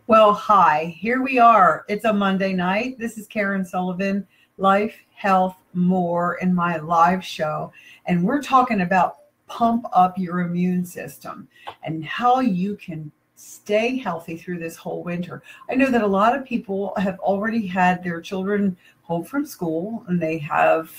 Well, hi, here we are. It's a Monday night. This is Karen Sullivan, Life, Health, More in my live show. And we're talking about pump up your immune system and how you can stay healthy through this whole winter. I know that a lot of people have already had their children home from school and they have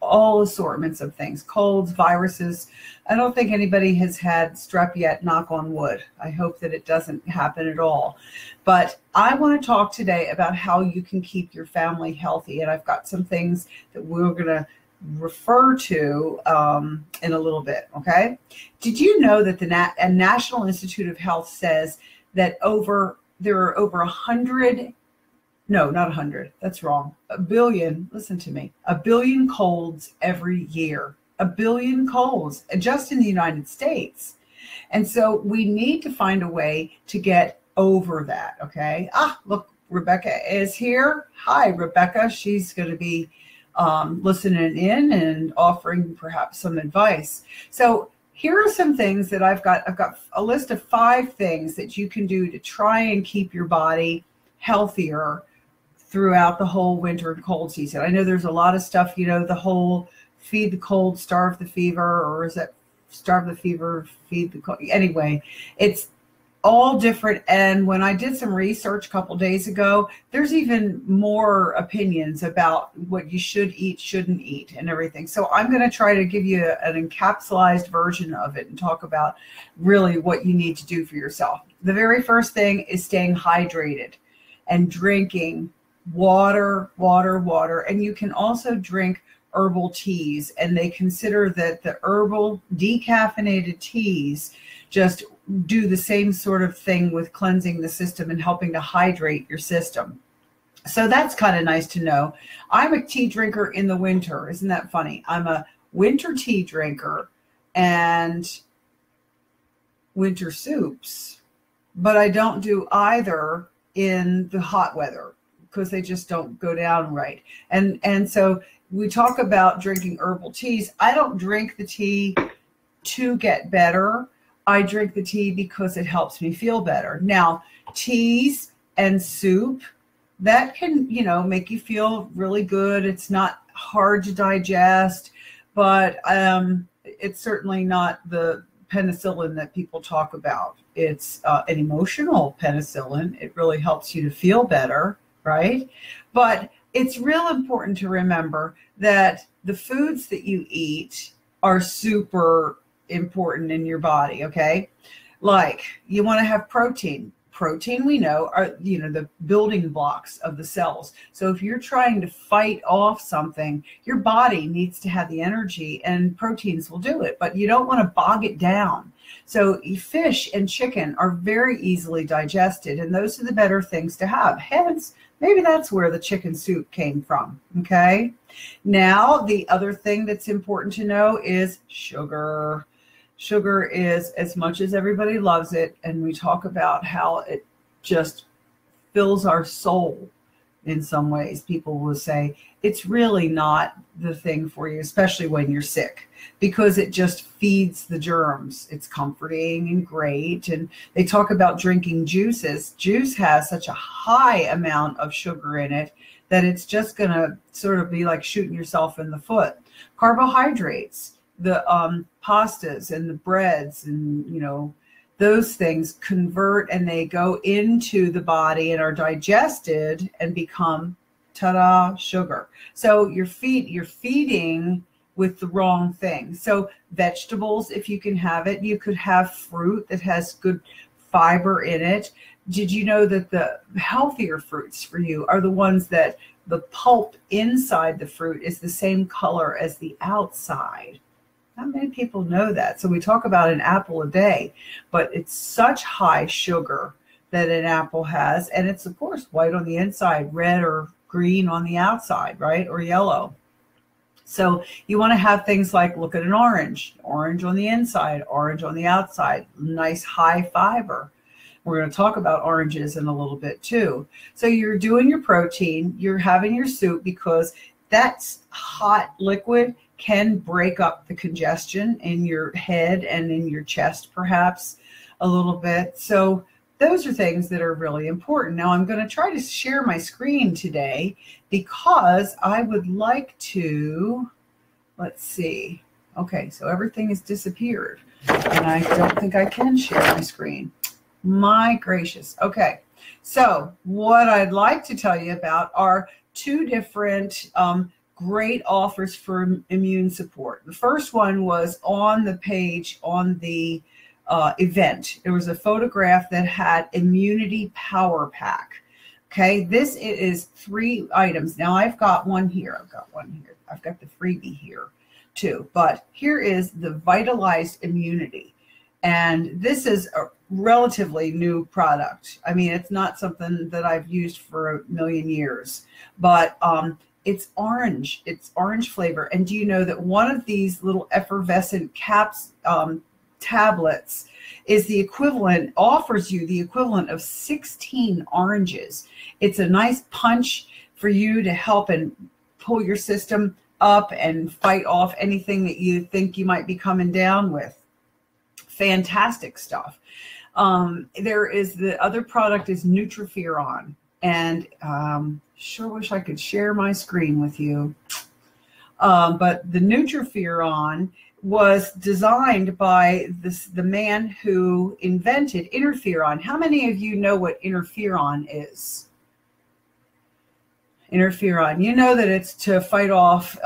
all assortments of things, colds, viruses. I don't think anybody has had strep yet, knock on wood. I hope that it doesn't happen at all. But I want to talk today about how you can keep your family healthy. And I've got some things that we're going to refer to in a little bit, okay? Did you know that the National Institute of Health says that there are over 100, no, not 100. That's wrong. A billion. Listen to me. A billion colds every year. A billion colds just in the United States. And so we need to find a way to get over that. Okay. Look, Rebecca is here. Hi, Rebecca. She's going to be listening in and offering perhaps some advice. So here are some things that I've got a list of 5 things that you can do to try and keep your body healthier throughout the whole winter and cold season. I know there's a lot of stuff, the whole feed the cold, starve the fever, or is that starve the fever, feed the cold? Anyway, it's all different. And when I did some research a couple days ago, there's even more opinions about what you should eat, shouldn't eat, and everything. So I'm going to try to give you an encapsulated version of it and talk about really what you need to do for yourself. The very first thing is staying hydrated and drinking water. And you can also drink herbal teas, and they consider that the herbal decaffeinated teas just do the same sort of thing with cleansing the system and helping to hydrate your system. So that's kind of nice to know. I'm a tea drinker in the winter. Isn't that funny? I'm a winter tea drinker and winter soups, but I don't do either in the hot weather, because they just don't go down right. And so we talk about drinking herbal teas. I don't drink the tea to get better. I drink the tea because it helps me feel better. Now, teas and soup, that can, make you feel really good. It's not hard to digest, but it's certainly not the penicillin that people talk about. It's an emotional penicillin. It really helps you to feel better. Right? But it's real important to remember that the foods that you eat are super important in your body. Okay. Like you want to have protein. Protein, we know, are, the building blocks of the cells. So if you're trying to fight off something, your body needs to have the energy, and proteins will do it, but you don't want to bog it down. So fish and chicken are very easily digested, and those are the better things to have. Hence, maybe that's where the chicken soup came from. Okay. Now, the other thing that's important to know is sugar. Sugar is, as much as everybody loves it, and we talk about how it just fills our soul in some ways, people will say it's really not the thing for you, especially when you're sick, because it just feeds the germs. It's comforting and great. And they talk about drinking juices. Juice has such a high amount of sugar in it that it's just going to sort of be like shooting yourself in the foot. Carbohydrates, the pastas and the breads and, those things convert and they go into the body and are digested and become, ta-da, sugar. So you're feeding with the wrong thing. So vegetables, if you can have it, you could have fruit that has good fiber in it. Did you know that the healthier fruits for you are the ones that the pulp inside the fruit is the same color as the outside? Not many people know that. So we talk about an apple a day, but it's such high sugar that an apple has. And it's, of course, white on the inside, red or green on the outside, right? Or yellow. So you want to have things like, look at an orange on the inside, orange on the outside, nice high fiber. We're going to talk about oranges in a little bit too. So you're doing your protein, you're having your soup, because that's hot liquid can break up the congestion in your head and in your chest, perhaps a little bit. So those are things that are really important. Now I'm going to try to share my screen today because I would like to, let's see. Okay, so everything has disappeared and I don't think I can share my screen. My gracious. Okay, so what I'd like to tell you about are two different great offers for immune support. The first one was on the page on the event. There was a photograph that had Immunity Power Pack. Okay, this is 3 items. Now I've got one here. I've got the freebie here too. But here is the Vitalized Immunity. And this is a relatively new product. I mean, it's not something that I've used for a million years, but it's orange. It's orange flavor. And do you know that one of these little effervescent caps, tablets is the equivalent, offers you the equivalent of 16 oranges. It's a nice punch for you to help and pull your system up and fight off anything that you think you might be coming down with. Fantastic stuff. There is the other product is Nutriferon, and sure wish I could share my screen with you. But the Nutriferon was designed by the man who invented interferon. How many of you know what interferon is? Interferon, you know that it's to fight off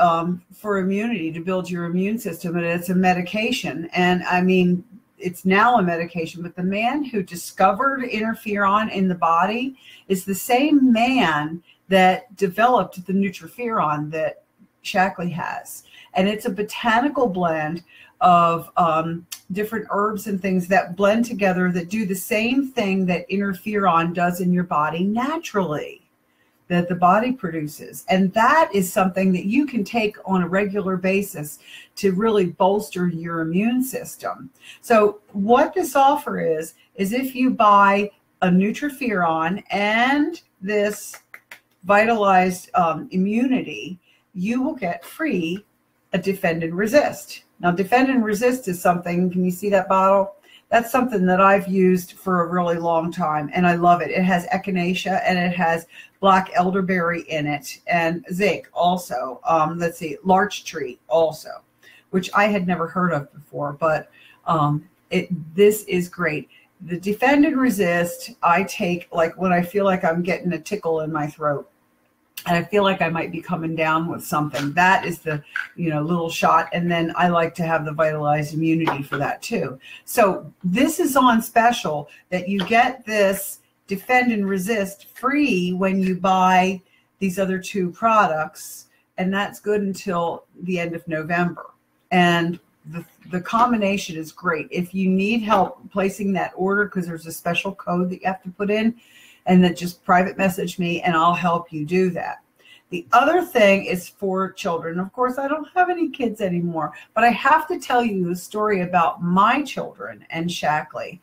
for immunity, to build your immune system, and it's a medication. And I mean, it's now a medication, but the man who discovered interferon in the body is the same man that developed the Nutriferon that Shaklee has. And it's a botanical blend of different herbs and things that blend together that do the same thing that interferon does in your body naturally, that the body produces. And that is something that you can take on a regular basis to really bolster your immune system. So what this offer is if you buy a Nutriferon and this Vitalized Immunity, you will get free a Defend and Resist. Now, Defend and Resist is something, can you see that bottle? That's something that I've used for a really long time, and I love it. It has echinacea, and it has black elderberry in it, and zinc also. Let's see, larch tree also, which I had never heard of before, but this is great. The Defend and Resist, I take like when I feel like I'm getting a tickle in my throat, and I feel like I might be coming down with something. That is the, little shot. And then I like to have the Vitalized Immunity for that too. So this is on special that you get this Defend and Resist free when you buy these other 2 products. And that's good until the end of November. And the combination is great. If you need help placing that order, because there's a special code that you have to put in, and then just private message me and I'll help you do that. The other thing is for children. Of course, I don't have any kids anymore, but I have to tell you the story about my children and Shaklee.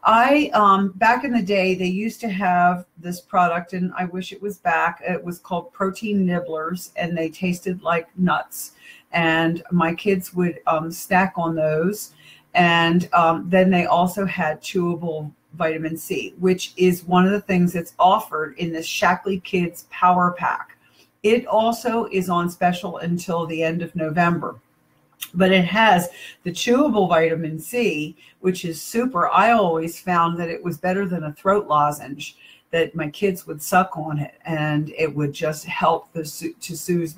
Back in the day, they used to have this product, and I wish it was back. It was called Protein Nibblers, and they tasted like nuts. And my kids would snack on those. And then they also had chewable vitamin C, which is one of the things that's offered in this Shaklee Kids Power Pack. It also is on special until the end of November. But it has the chewable vitamin C, which is super. I always found that it was better than a throat lozenge, that my kids would suck on it, and it would just help to soothe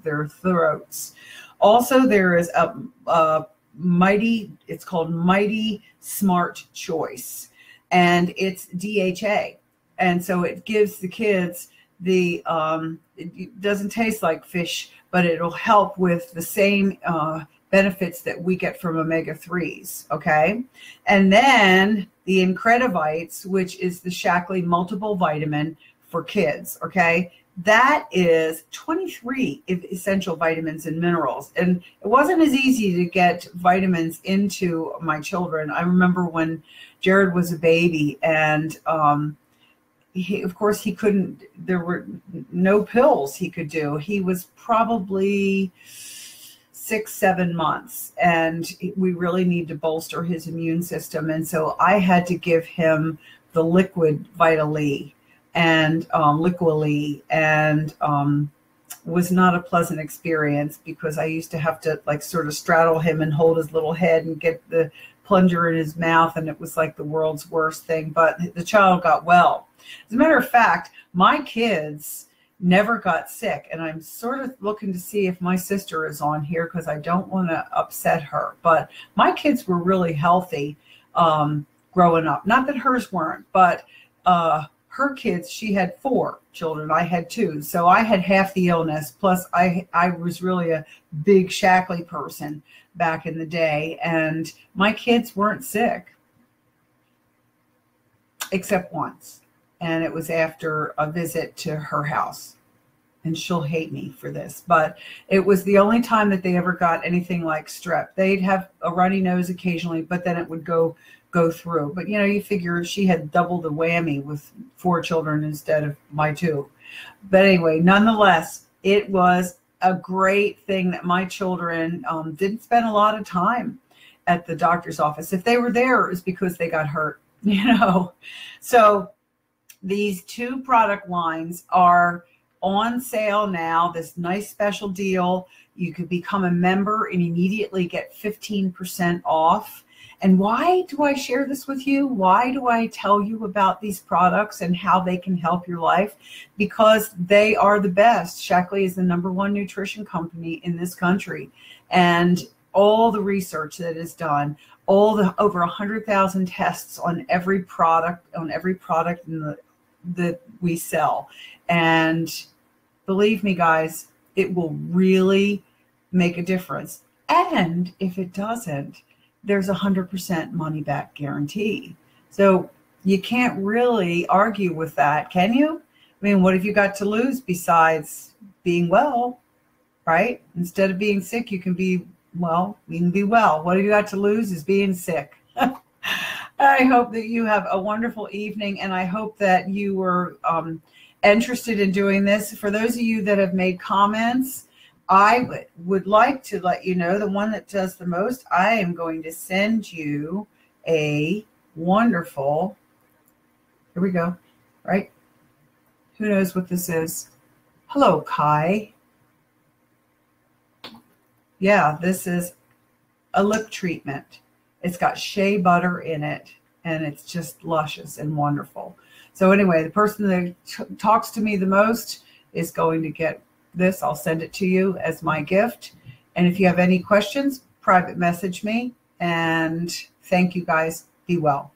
their throats. Also, there is a it's called Mighty Smart Choice, and it's DHA. And so it gives the kids it doesn't taste like fish, but it'll help with the same benefits that we get from omega-3s, okay? And then the Incredivites, which is the Shaklee multiple vitamin for kids, okay? That is 23 essential vitamins and minerals. And it wasn't as easy to get vitamins into my children. I remember when Jared was a baby, and of course he couldn't, there were no pills he could do. He was probably 6, 7 months, and we really need to bolster his immune system. And so I had to give him the liquid Vital E and Liquil-E, and was not a pleasant experience because I used to have to like sort of straddle him and hold his little head and get the plunger in his mouth, and it was like the world's worst thing. But the child got well. As a matter of fact, my kids never got sick, and I'm sort of looking to see if my sister is on here because I don't want to upset her. But my kids were really healthy growing up. Not that hers weren't, but her kids, she had 4 children. I had 2. So I had half the illness. Plus I was really a big shackly person back in the day. And my kids weren't sick except once. And it was after a visit to her house. And she'll hate me for this, but it was the only time that they ever got anything like strep. They'd have a runny nose occasionally, but then it would go through. But, you know, you figure she had double the whammy with 4 children instead of my 2. But anyway, nonetheless, it was a great thing that my children didn't spend a lot of time at the doctor's office. If they were there, it was because they got hurt, you know. So these 2 product lines are on sale now, this nice special deal. You could become a member and immediately get 15% off. And why do I share this with you? Why do I tell you about these products and how they can help your life? Because they are the best. Shaklee is the #1 nutrition company in this country. And all the research that is done, all the over 100,000 tests on every product, that we sell. And believe me, guys, it will really make a difference. And if it doesn't, there's 100% money back guarantee. So you can't really argue with that, can you? I mean, what have you got to lose besides being well, right? Instead of being sick, you can be well. You can be well. What have you got to lose is being sick. I hope that you have a wonderful evening, and I hope that you were interested in doing this. For those of you that have made comments, I would like to let you know, the one that does the most, I am going to send you a wonderful, here we go, right? Who knows what this is? Hello, Kai. Yeah, this is a lip treatment. It's got shea butter in it, and it's just luscious and wonderful. So anyway, the person that talks to me the most is going to get this. I'll send it to you as my gift. And if you have any questions, private message me. And thank you, guys. Be well.